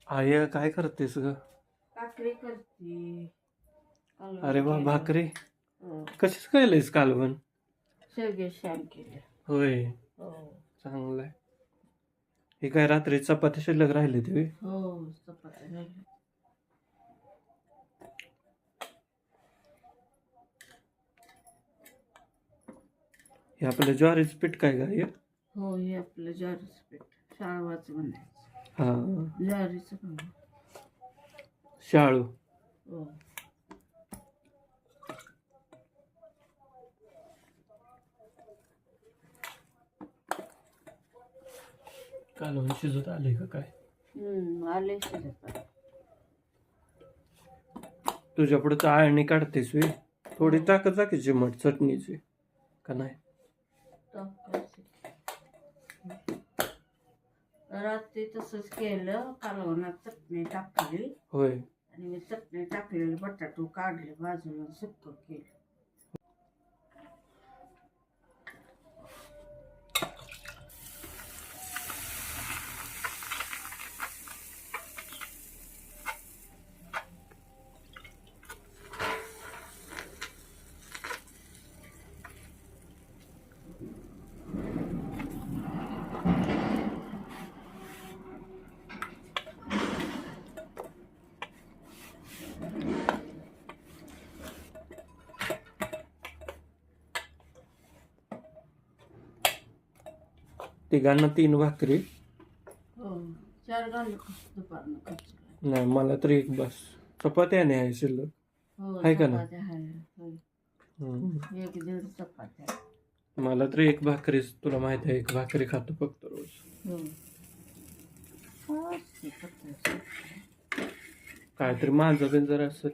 I काय करतेस ग? भाकरी करते. अरे वा, भाकरी हो. कशीच केलीस कालवण? शेवगे शान केले. होय, हो चांगलंय. हे काय रात्री चपाती शिल्लक राहिली ती? हो चपाती राहिली. हे आपलं ज्वारीचं पीठ काय ग हे? हो हे आपलं ज्वारीचं पीठ शाळवाचं म्हणायचं. हा, ज्वारीचं पण. शाळू. हो कालवण शिजत आले का काय? आले शिजत. तुझ्या पुढे आळणी काढतेस वे? थोडी टाकत जा की चिमट चटणीची, का नाही? रात्री तसंच केलं, कालवणात चटणी टाकली. होय. आणि मी चटणी टाकलेले बटाटू काढले बाजूला सुक्क केलं. तिघांना 3 भाकरी? हो 4 घालू दुपारनं खर्च. नाही, मला तर एक बस. चपात्या नाही आहे शिल्लक. हो आहे का ना? चपात्या आहे. हम्म. 1-1.5 चपात्या. मला तर एक भाकरी, तुला माहित आहे, एक भाकरी खातो फक्त रोज. हो काहीतरी माझं पण जरा असं